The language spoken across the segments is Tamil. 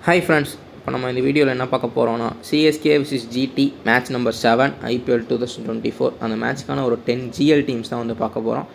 ஹாய் ஃப்ரெண்ட்ஸ், இப்போ நம்ம இந்த வீடியோவில் என்ன பார்க்க போகிறோம்னா CSK vs GT match number 7 IPL 2024 அந்த மேட்ச்க்கான ஒரு 10 ஜிஎல் டீம்ஸ் தான் வந்து பார்க்க போகிறோம்.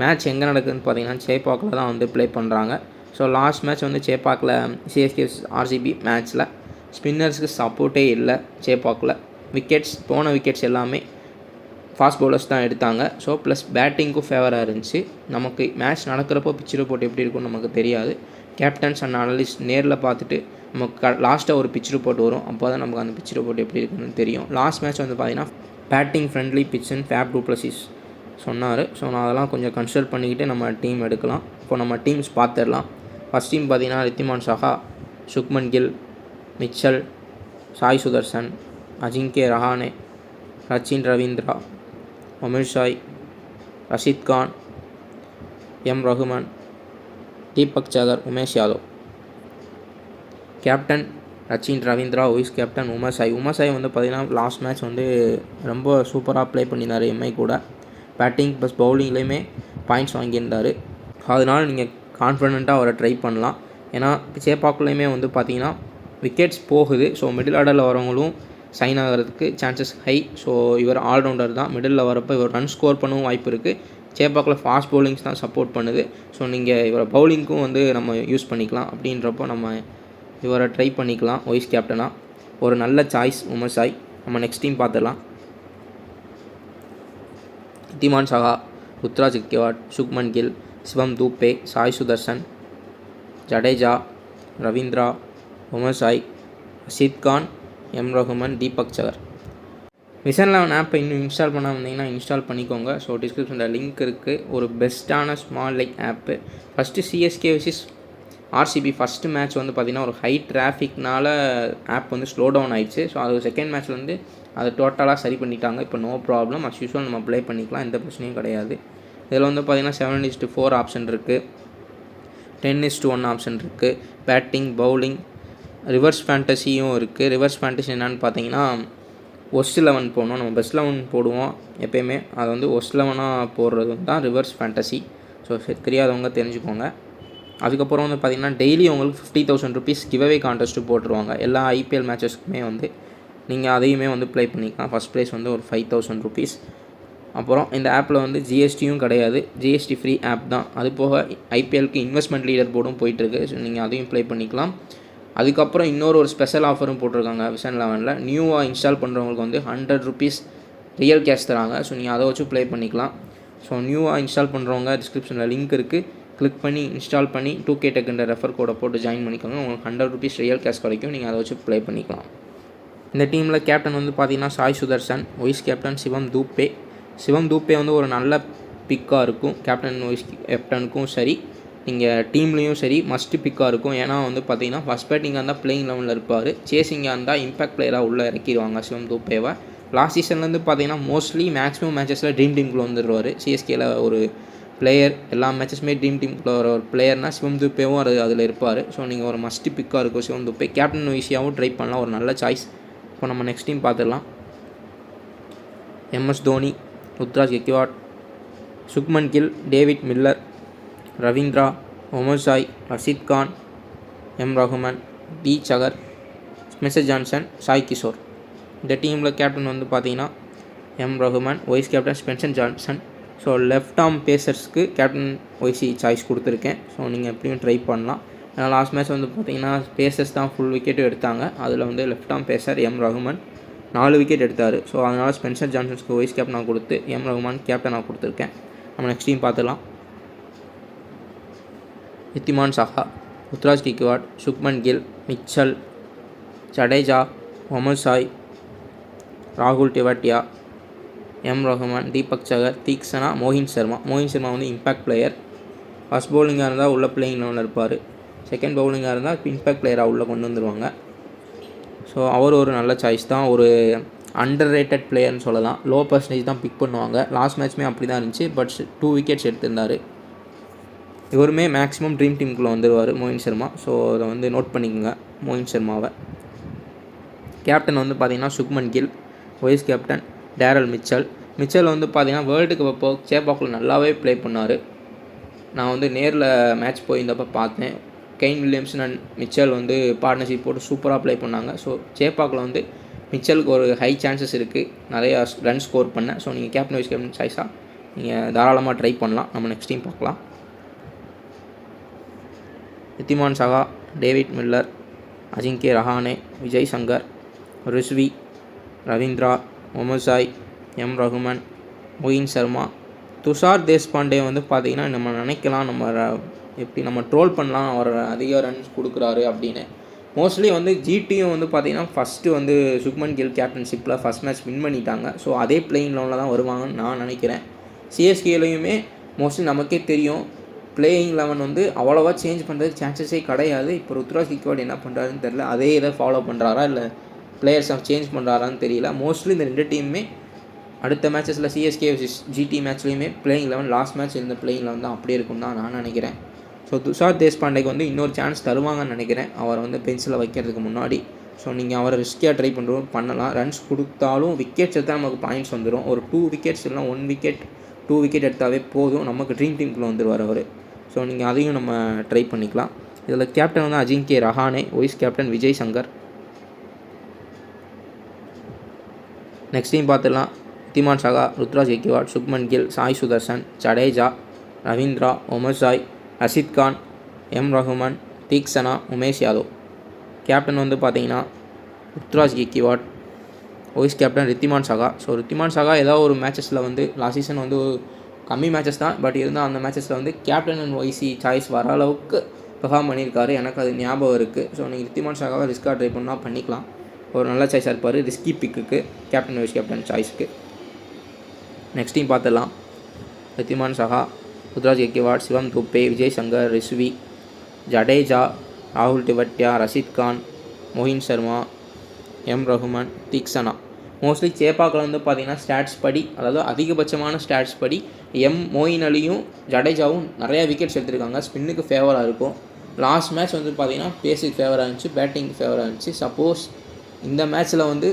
மேட்ச் எங்கே நடக்குதுன்னு பார்த்தீங்கன்னா சேப்பாக்கில் தான் வந்து ப்ளே பண்ணுறாங்க. ஸோ லாஸ்ட் மேட்ச் வந்து சேப்பாக்கில் சிஎஸ்கே ஆர்சிபி மேட்ச்சில் ஸ்பின்னர்ஸுக்கு சப்போர்ட்டே இல்லை. சேப்பாக்கில் போன விக்கெட்ஸ் எல்லாமே ஃபாஸ்ட் பவுலர்ஸ் தான் எடுத்தாங்க. ஸோ ப்ளஸ் பேட்டிங்க்கும் ஃபேவராக இருந்துச்சு. நமக்கு மேட்ச் நடக்கிறப்போ பிச் ரிப்போர்ட் எப்படி இருக்குன்னு நமக்கு தெரியாது. கேப்டன்ஸ் அண்ட் அனலிஸ்ட் நேரில் பார்த்துட்டு நமக்கு லாஸ்ட்டாக ஒரு பிச் ரிப்போர்ட் வரும். அப்போ தான் நமக்கு அந்த பிச் ரிப்போர்ட் எப்படி இருக்குன்னு தெரியும். லாஸ்ட் மேட்ச் வந்து பார்த்திங்கன்னா பேட்டிங் ஃப்ரெண்ட்லி பிச்சுன்னு ஃபேப் டூ ப்ளஸிஸ் சொன்னார். ஸோ நான் அதெல்லாம் கொஞ்சம் கன்சிடர் பண்ணிக்கிட்டு நம்ம டீம் எடுக்கலாம். இப்போ நம்ம டீம்ஸ் பார்த்துடலாம். ஃபஸ்ட் டீம் பார்த்திங்கன்னா Wriddhiman Saha, Shubman Gill, Mitchell, Sai Sudharsan, Ajinkya Rahane, Sachin Ravindra, Omarzai, Rashid Khan, M Rahman, Deepak Chahar, Umesh Yadav. Captain Sachin Ravindra, vice captain Omarzai வந்து பார்த்திங்கன்னா லாஸ்ட் மேட்ச் வந்து ரொம்ப சூப்பராக ப்ளே பண்ணியிருந்தார். எம்ஐ கூட பேட்டிங் ப்ளஸ் பவுலிங்லேயுமே பாயிண்ட்ஸ் வாங்கியிருந்தார். அதனால் நீங்கள் கான்ஃபிடெண்ட்டாக அவரை ட்ரை பண்ணலாம். ஏன்னா சேப்பாக்குலேயுமே வந்து பார்த்திங்கன்னா விக்கெட்ஸ் போகுது. ஸோ மிடில் ஆர்டரில் வரவங்களும் சைன் ஆகிறதுக்கு சான்சஸ் ஹை. ஸோ இவர் ஆல்ரவுண்டர் தான். மிடில் வரப்போ இவர் ரன் ஸ்கோர் பண்ணவும் வாய்ப்பு இருக்குது. சேப்பாக்கில் ஃபாஸ்ட் பவுலிங்ஸ் தான் சப்போர்ட் பண்ணுது. ஸோ நீங்கள் இவரை பவுலிங்க்கும் வந்து நம்ம யூஸ் பண்ணிக்கலாம். அப்படின்றப்போ நம்ம இவரை ட்ரை பண்ணிக்கலாம் வைஸ் கேப்டனாக. ஒரு நல்ல சாய்ஸ் உமர் சாய். நம்ம நெக்ஸ்ட் டீம் பார்த்துடலாம். ரித்திமான் சாஹா, ருத்ராஜ் கெக்வாட், சுக்மன் கில், சிவம் தூபே, சாய் சுதர்சன், ஜடேஜா, ரவீந்திரா, உமர் சாய், ரஷீத் கான், எம் ரகுமான், தீபக் சகர். Vision 11 ஆப்பை இன்னும் இன்ஸ்டால் பண்ண வந்தீங்கன்னா இன்ஸ்டால் பண்ணிக்கோங்க. ஸோ டிஸ்கிரிப்ஷனில் லிங்க் இருக்குது. ஒரு பெஸ்ட்டான small like app. First CSK vs RCB first match வந்து பார்த்திங்கன்னா ஒரு ஹை டிராஃபிக்னால ஆப் வந்து ஸ்லோ டவுன் ஆயிடுச்சு. ஸோ அது செகண்ட் மேட்ச்சில் வந்து அதை டோட்டலாக சரி பண்ணிட்டாங்க. இப்போ நோ ப்ராப்ளம், அஸ் யூஸ்வல் நம்ம ப்ளே பண்ணிக்கலாம், எந்த பிரச்சனையும் கிடையாது. இதில் வந்து பார்த்திங்கன்னா 7:4 ஆப்ஷன் இருக்குது, 10:1 ஆப்ஷன் இருக்குது, பேட்டிங் பவுலிங் ரிவர்ஸ் ஃபேண்டசியும் இருக்குது. ரிவர்ஸ் ஃபேண்டசி என்னென்னு பார்த்தீங்கன்னா ஒஸ்ட் 11 போடணும். நம்ம பெஸ்ட் 11 போடுவோம் எப்போயுமே. அது வந்து ஒஸ்ட் 11 போடுறது தான் ரிவர்ஸ் ஃபேண்டசி. ஸோ தெரியாதவங்க தெரிஞ்சுக்கோங்க. அதுக்கப்புறம் வந்து பார்த்திங்கன்னா டெய்லி உங்களுக்கு 50,000 ருபீஸ் கிவ்அவே கான்டெஸ்ட்டு போட்டுருவாங்க. எல்லா ஐபிஎல் மேட்சஸ்க்குமே வந்து நீங்கள் அதையுமே வந்து ப்ளே பண்ணிக்கலாம். ஃபஸ்ட் ப்ரைஸ் வந்து ஒரு 5,000 ருபீஸ். அப்புறம் இந்த ஆப்பில் வந்து ஜிஎஸ்டியும் கிடையாது, ஜிஎஸ்டி ஃப்ரீ ஆப் தான். அது போக ஐபிஎல்க்கு இன்வெஸ்ட்மெண்ட் லீடர் போர்டும் போயிட்டுருக்கு. ஸோ நீங்கள் அதையும் ப்ளே பண்ணிக்கலாம். அதுக்கப்புறம் இன்னொரு ஸ்பெஷல் ஆஃபரும் போட்டிருக்காங்க Vision 11. நியூவாக இன்ஸ்டால் பண்ணுறவங்களுக்கு வந்து 100 ருபீஸ் ரியல் கேஷ் தராங்க. ஸோ நீங்கள் அதை வச்சு ப்ளே பண்ணிக்கலாம். ஸோ நியூவாக இன்ஸ்டால் பண்ணுறவங்க டிஸ்கிரிப்ஷனில் லிங்க் இருக்குது, கிளிக் பண்ணி இன்ஸ்டால் பண்ணி 2K டெக்குன்ற ரெஃபர் கோடை போட்டு ஜாயின் பண்ணிக்கோங்க. உங்களுக்கு 100 ருபீஸ் ரியல் கேஷ் கிடைக்கும். நீங்கள் அதை வச்சு ப்ளே பண்ணிக்கலாம். இந்த டீமில் கேப்டன் வந்து பார்த்திங்கன்னா சாய் சுதர்சன், வைஸ் கேப்டன் சிவம் தூபே வந்து ஒரு நல்ல பிக்காக இருக்கும். கேப்டன் வைஸ் கேப்டனுக்கும் சரி, நீங்கள் டீம்லேயும் சரி மஸ்ட்டு பிக்காக இருக்கும். ஏன்னா வந்து பார்த்திங்கன்னா ஃபஸ்ட் பேட்டிங்காக இருந்தால் பிளேயிங் லெவலில் இருப்பார், சேசிங்காக இருந்தால் இம்பாக்ட் பிளேயராக உள்ளே இறக்கிடுவாங்க சிவம் தூபேவை. லாஸ்ட் சீசன்லேருந்து பார்த்திங்கன்னா மோஸ்ட்லி மேக்ஸிமம் மேட்சஸில் ட்ரீம் டீமுக்குள்ளே வந்துடுவார். சிஎஸ்கேயில் ஒரு பிளேயர், எல்லா மேட்சஸுமே ட்ரீம் டீமுக்குள்ளே வர ஒரு பிளேயர்னால் சிவம் தூபேவும் அதில் இருப்பார். ஸோ நீங்கள் ஒரு மஸ்ட்டு பிக்காக இருக்கும் சிவம் தூபே. கேப்டன் வைஸியாகவும் ட்ரை பண்ணலாம், ஒரு நல்ல சாய்ஸ். இப்போ நம்ம நெக்ஸ்ட் டீம் பார்த்துடலாம். MS Dhoni, Ruturaj Gaikwad, Shubman Gill, David Miller, Ravindra, Omarzai, Rashid Khan, M Rahman, D Chahar, Spencer Johnson, Sai Kishore. இந்த டீமில் கேப்டன் வந்து பார்த்திங்கன்னா M Rahman, vice captain Spencer Johnson. So left arm பேசர்ஸ்க்கு கேப்டன் வைசி சாய்ஸ் கொடுத்துருக்கேன். ஸோ நீங்கள் எப்படியும் ட்ரை பண்ணலாம். ஏன்னா லாஸ்ட் மேட்ச் வந்து பார்த்திங்கன்னா பேசர்ஸ் தான் ஃபுல் விக்கெட்டும் எடுத்தாங்க. அதில் வந்து left arm pacer M Rahman 4 wicket எடுத்தார். ஸோ அதனால் ஸ்பென்சர் ஜான்சன்ஸ்க்கு வைஸ் கேப்டனாக கொடுத்து எம் ரகுமான் கேப்டனாக கொடுத்துருக்கேன். நம்ம நெக்ஸ்ட் டீம் பார்த்துக்கலாம். ரித்திமான் சாஹா, ருத்ராஜ் கெக்வாட், சுக்மன் கில், மிச்சல், ஜடேஜா, ஒமர் சாய், ராகுல் டெவாட்டியா, எம் ரகுமான், தீபக் சகர், தீக்ஷனா, மோஹின் சர்மா வந்து இம்பாக்ட் பிளேயர். ஃபஸ்ட் பவுலிங்காக இருந்தால் உள்ள பிளேயிங் லெவலில் இருப்பார். செகண்ட் பவுலிங்காக இருந்தால் இம்பாக்ட் பிளேயராக உள்ளே கொண்டு வந்துடுவாங்க. ஸோ அவர் ஒரு நல்ல சாய்ஸ் தான். ஒரு அண்டர் ரேட்டட் பிளேயர்னு சொல்லலாம். லோ பர்சன்டேஜ் தான் பிக் பண்ணுவாங்க. லாஸ்ட் மேட்ச்மே அப்படி தான் இருந்துச்சு. பட் 2 விக்கெட்ஸ் எடுத்திருந்தார். இவருமே மேக்ஸிமம் ட்ரீம் டீமுக்குள்ளே வந்துடுவார் மோஹின் சர்மா. ஸோ அதை வந்து நோட் பண்ணிக்கோங்க மோஹின் சர்மாவை. கேப்டன் வந்து பார்த்திங்கன்னா Shubman Gill, vice captain Daryl Mitchell வந்து பார்த்திங்கன்னா வேர்ல்டு கப் அப்போ சேப்பாக்கில் நல்லாவே ப்ளே பண்ணார். நான் வந்து நேரில் மேட்ச் போயிருந்தப்போ பார்த்தேன். கெயின் வில்லியம்சன் அண்ட் மிச்சல் வந்து பார்ட்னர்ஷிப் போட்டு சூப்பராக ப்ளே பண்ணாங்க. ஸோ சேப்பாக்கில் வந்து மிச்சலுக்கு ஒரு ஹை சான்சஸ் இருக்குது நிறையா ரன் ஸ்கோர் பண்ண. ஸோ நீங்கள் கேப்டன் வைஸ் கேப்டன் சாய்ஸாக நீங்கள் தாராளமாக ட்ரை பண்ணலாம். நம்ம நெக்ஸ்ட் டீம் பார்க்கலாம். Wriddhiman Saha, David Miller, Ajinkya Rahane, Vijay Shankar, Rizvi, Ravindra, Mohammed Sai, M Rahman, Moin Sharma, Tushar Deshpande வந்து பார்த்திங்கன்னா நம்ம நினைக்கலாம் நம்ம ட்ரோல் பண்ணலாம் அவர் அதிக ரன்ஸ் கொடுக்குறாரு அப்படின்னு. மோஸ்ட்லி வந்து ஜிடியும் வந்து பார்த்திங்கன்னா ஃபஸ்ட்டு வந்து சுக்மன் கில் கேப்டன்ஷிப்பில் ஃபஸ்ட் மேட்ச் வின் பண்ணிட்டாங்க. ஸோ அதே பிளேயிங் லெவலில் தான் வருவாங்கன்னு நான் நினைக்கிறேன். சிஎஸ்கேலையுமே மோஸ்ட்லி நமக்கே தெரியும் பிளேயிங் லெவன் வந்து அவ்வளோவா சேஞ்ச் பண்ணுறதுக்கு சான்சஸே கிடையாது. இப்போ ருத்ராஜ் கிக்வாட் என்ன பண்ணுறாருன்னு தெரியல. அதே இதை ஃபாலோ பண்ணுறாரா இல்லை பிளேயர்ஸை சேஞ்ச் பண்ணுறாரான்னு தெரியல. மோஸ்ட்லி இந்த 2 டீமுமே அடுத்த மேட்சஸில் சிஎஸ்கே ஜிடி மேட்ச்லேயுமே பிளேயிங் லெவன் லாஸ்ட் மேட்ச் இருந்த பிளேயிங் லெவன் தான் அப்படியே இருக்கும் தான் நான் நினைக்கிறேன். ஸோ துஷார் தேஷ்பாண்டேக்கு வந்து இன்னொரு சான்ஸ் தருவாங்கன்னு நினைக்கிறேன் அவரை வந்து பென்சில் வைக்கிறதுக்கு முன்னாடி. ஸோ நீங்கள் அவரை ரிஸ்கியாக ட்ரை பண்ணலாம். ரன்ஸ் கொடுத்தாலும் விக்கெட்ஸ் எடுத்தால் நமக்கு பாயிண்ட்ஸ் வந்துடும். ஒரு 2 விக்கெட்ஸ் இல்லைனா 1 விக்கெட் 2 விக்கெட் எடுத்தாவே போதும், நமக்கு ட்ரீம் டீமுக்குள்ளே வந்துடுவார் அவர். ஸோ நீங்கள் அதையும் நம்ம ட்ரை பண்ணிக்கலாம். இதில் கேப்டன் வந்து Ajinkya Rahane, vice captain Vijay Shankar. Next team பார்த்துடலாம். ரித்திமான் சகா, ருத்ராஜ் கெய்க்வாட், சுக்மன் கில், சாய் சுதர்சன், ஜடேஜா, ரவீந்திரா, முகமது சாய், ரஷித் கான், எம் ரகுமன், தீக்ஷனா, உமேஷ் யாதவ். கேப்டன் வந்து பார்த்தீங்கன்னா Ruturaj Gaikwad, vice captain Wriddhiman Saha. So Wriddhiman சகா ஏதாவது ஒரு மேட்சஸில் வந்து லாஸ்ட் சீசன் வந்து கம்மி மேட்சஸ் தான், பட் இருந்தால் அந்த மேட்சஸில் வந்து கேப்டன் அண்ட் வைசி சாய்ஸ் வர அளவுக்கு பெர்ஃபார்ம் பண்ணியிருக்காரு. எனக்கு அது ஞாபகம் இருக்குது. ஸோ நீங்கள் ரித்திமான் சகாவை ரிஸ்க்காக ட்ரை பண்ணால் பண்ணிக்கலாம். ஒரு நல்ல சாய்ஸாக இருப்பார் ரிஸ்கி பிக்குக்கு, கேப்டன் வைஸ் கேப்டன் சாய்ஸ்க்கு. நெக்ஸ்ட் டீம் பார்த்துடலாம். ரித்திமான் சகா, ருத்ராஜ் கெய்க்வாட், சிவம் துபே, விஜய் சங்கர், ரிஸ்வி, ஜடேஜா, ராகுல் டிவட்டியா, ரஷித் கான், மொயின் சர்மா, எம் ரகுமன், தீக்ஷனா. மோஸ்ட்லி சேப்பாக்கில் வந்து பார்த்திங்கன்னா ஸ்டாட்ஸ் படி, அதாவது அதிகபட்சமான ஸ்டாட்ஸ் படி மொயின் அலியும் ஜடேஜாவும் நிறையா விக்கெட்ஸ் எடுத்திருக்காங்க. ஸ்பின்னுக்கு ஃபேவராக இருக்கும். லாஸ்ட் மேட்ச் வந்து பார்த்திங்கன்னா பேஸுக்கு ஃபேவராக இருந்துச்சு, பேட்டிங் ஃபேவராக இருந்துச்சு. சப்போஸ் இந்த மேட்ச்சில் வந்து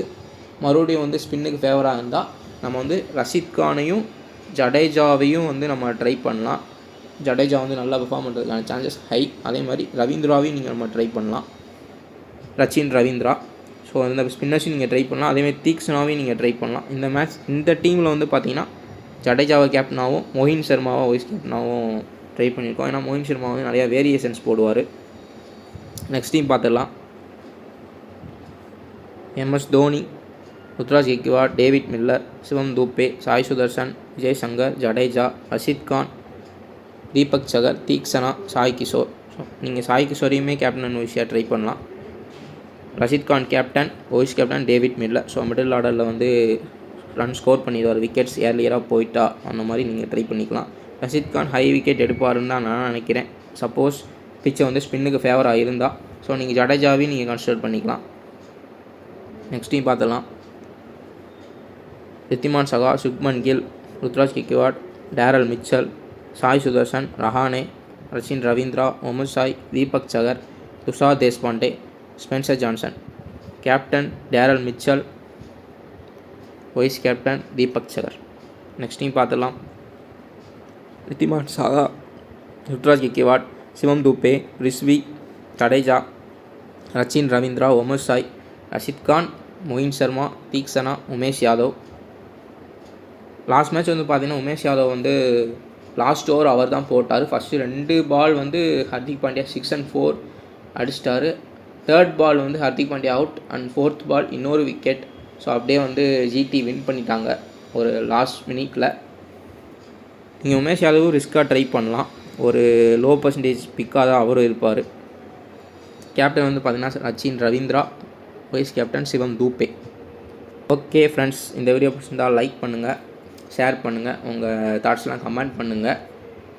மறுபடியும் வந்து ஸ்பின்னுக்கு ஃபேவராக இருந்தால் நம்ம வந்து ரஷித் கானையும் ஜடேஜாவையும் வந்து நம்ம ட்ரை பண்ணலாம். ஜடேஜா வந்து நல்லா பெர்ஃபார்ம் பண்ணுறதுக்கான சான்சஸ் ஹை. அதே மாதிரி ரவீந்திராவையும் நீங்கள் நம்ம ட்ரை பண்ணலாம், ரவீந்திரா. ஸோ அந்த ஸ்பின்னர்ஸையும் நீங்கள் ட்ரை பண்ணலாம். அதேமாதிரி தீக்ஷனாவையும் நீங்கள் ட்ரை பண்ணலாம். இந்த டீமில் வந்து பார்த்தீங்கன்னா ஜடேஜாவை கேப்டனாகவும் மொயின் சர்மாவை வைஸ் கேப்டனாகவும் ட்ரை பண்ணியிருக்கோம். ஏன்னா மொயின் சர்மாவும் நிறையா வேரியேஷன்ஸ் போடுவார். நெக்ஸ்ட் டீம் பார்த்துடலாம். MS Dhoni, Ruturaj Gaikwad, David Miller, Shivam Dube, Sai Sudharsan, Vijay Shankar, Jadeja, Rashid Khan, Deepak Chahar, Theekshana, Sai Kishore. So நீங்கள் சாய் கிஷோரையுமே கேப்டன் அண்ட் வைஸாக ட்ரை பண்ணலாம். Rashid Khan captain, vice captain David Miller. So middle ஆர்டரில் வந்து ரன் ஸ்கோர் பண்ணிடுவார், விக்கெட்ஸ் ஏர்லியராக போயிட்டா அந்த மாதிரி நீங்கள் ட்ரை பண்ணிக்கலாம். ரஷித் கான் ஹை விக்கெட் எடுப்பாருன்னு தான் நான் நினைக்கிறேன். சப்போஸ் பிச்சை வந்து ஸ்பின்னுக்கு ஃபேவராக இருந்தால். ஸோ நீங்கள் ஜடேஜாவையும் நீங்கள் கன்சிடர் பண்ணிக்கலாம். நெக்ஸ்ட் டீம் பார்த்துலாம். Wriddhiman Saha, Shubman Gill, Ruturaj Gaikwad, Daryl Mitchell, Sai Sudharsan, Rahane, Ravindra, Mohammed Sai, Deepak Chahar, Tushar Deshpande, Spencer Johnson. Captain Daryl Mitchell, vice captain Deepak Chahar. Next team பார்த்துடலாம். ரித்திமான் சகா, ருத்ராஜ் கெய்க்வாட், சிவம் துபே, ரிஸ்வி, ஜடேஜா, ரவீந்திரா, முகமது சாய், ரஷித் கான், மொயின் சர்மா, தீக்ஷனா, உமேஷ் யாதவ். லாஸ்ட் மேட்ச் வந்து பார்த்திங்கன்னா உமேஷ் யாதவ் வந்து லாஸ்ட் ஓவர் அவர் தான் போட்டார். ஃபஸ்ட்டு 2 பால் வந்து ஹர்திக் பாண்டியா 6 and 4 அடிச்சிட்டாரு. 3rd பால் வந்து Hardik Pandya out and 4th பால் இன்னொரு விக்கெட். ஸோ அப்படியே வந்து ஜிடி வின் பண்ணிட்டாங்க ஒரு லாஸ்ட் மினிட்டில். நீங்கள் உமேஷ் யாதவும் ரிஸ்க்காக ட்ரை பண்ணலாம். ஒரு லோ பர்சன்டேஜ் பிக்காக தான் அவரும் இருப்பார். கேப்டன் வந்து பார்த்திங்கன்னா ரவீந்திரா, வைஸ் கேப்டன் சிவம் துபே. ஓகே ஃப்ரெண்ட்ஸ், இந்த வீடியோ பிடிச்சிருந்தால் லைக் பண்ணுங்கள், ஷேர் பண்ணுங்கள், உங்கள் தாட்ஸ்லாம் கமெண்ட் பண்ணுங்கள்.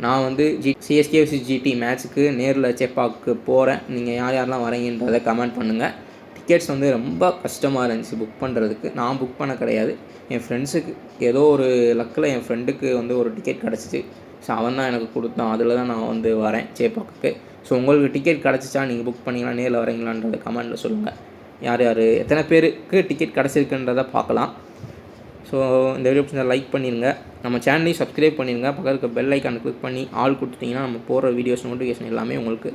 நான் வந்து சிஎஸ்கே vs ஜிடி மேட்ச்சுக்கு நேரில் சேப்பாக்கு போகிறேன். நீங்கள் யாரெல்லாம் வரீங்கன்றதை கமெண்ட் பண்ணுங்கள். டிக்கெட்ஸ் வந்து ரொம்ப கஷ்டமாக இருந்துச்சு புக் பண்ணுறதுக்கு. நான் புக் பண்ண கிடையாது, என் ஃப்ரெண்ட்ஸுக்கு ஏதோ ஒரு லக்கில் என் ஃப்ரெண்டுக்கு வந்து ஒரு டிக்கெட் கிடச்சிச்சு. ஸோ அவன் தான் எனக்கு கொடுத்தான். அதில் தான் நான் வந்து வரேன் சேப்பாக்கு. ஸோ உங்களுக்கு டிக்கெட் கிடச்சிச்சா, நீங்கள் புக் பண்ணிங்களா, நேரில் வரீங்களான்றதை கமெண்ட்டில் சொல்லுங்கள். யார் எத்தனை பேருக்கு டிக்கெட் கிடச்சிருக்குன்றதை பார்க்கலாம். ஸோ இந்த வீடியோ பிடிச்சா லைக் பண்ணிடுங்க, நம்ம சேனலையும் சப்ஸ்கிரைப் பண்ணிடுங்க, பக்கத்தில் இருக்க பெல் ஐக்கானை கிளிக் பண்ணி ஆல் கொடுத்துட்டிங்கன்னா நம்ம போடுற வீடியோஸ் நோட்டிஃபிகேஷன் எல்லாமே உங்களுக்கு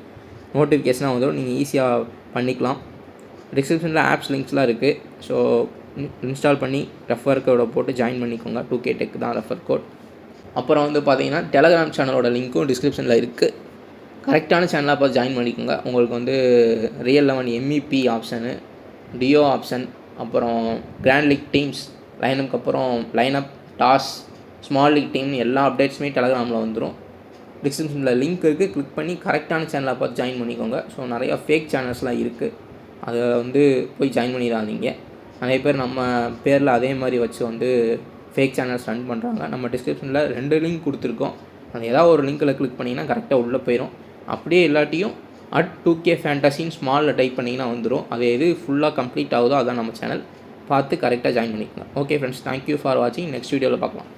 நோட்டிஃபிகேஷனாக வந்துடும், நீங்கள் ஈஸியாக பண்ணிக்கலாம். டிஸ்கிரிப்ஷனில் ஆப்ஸ் லிங்க்ஸ்லாம் இருக்குது. ஸோ இன்ஸ்டால் பண்ணி ரெஃபர் கோடை போட்டு ஜாயின் பண்ணிக்கோங்க. 2K Tech தான் ரெஃபர் கோட். அப்புறம் வந்து பார்த்தீங்கன்னா டெலகிராம் சேனலோட லிங்க்கும் டிஸ்கிரிப்ஷனில் இருக்குது. கரெக்டான சேனலாக பார்த்து ஜாயின் பண்ணிக்கோங்க. உங்களுக்கு வந்து real 11 MEP option, duo option, அப்புறம் கிராண்ட் லீக் டீம்ஸ், லைனப்புக்கு அப்புறம் lineup, toss, small league team எல்லா அப்டேட்ஸுமே டெலகிராமில் வந்துடும். டிஸ்கிரிப்ஷனில் லிங்க் இருக்குது, கிளிக் பண்ணி கரெக்டான சேனலாக பார்த்து ஜாயின் பண்ணிக்கோங்க. ஸோ நிறையா ஃபேக் சேனல்ஸ்லாம் இருக்குது, அதை வந்து போய் ஜாயின் பண்ணிடாதீங்க. நிறைய பேர் நம்ம பேரில் அதே மாதிரி வச்சு வந்து ஃபேக் சேனல்ஸ் ரன் பண்ணுறாங்க. நம்ம டிஸ்கிரிப்ஷனில் 2 லிங்க் கொடுத்துருக்கோம். அது ஏதாவது ஒரு லிங்க்கில் கிளிக் பண்ணிங்கன்னா கரெக்டாக உள்ளே போயிடும். அப்படியே இல்லாட்டியும் @2K Fantasy ஸ்மாலில் டைப் பண்ணிங்கன்னா வந்துடும். அது எது ஃபுல்லாக கம்ப்ளீட் ஆகுதோ அதான் நம்ம சேனல். பார்த்து கரெக்டாக ஜாயின் பண்ணிக்கலாம். ஓகே ஃப்ரெண்ட்ஸ், தேங்க்யூ ஃபார் வாட்சிங். நெக்ஸ்ட் வீடியோவில் பார்க்கலாம்.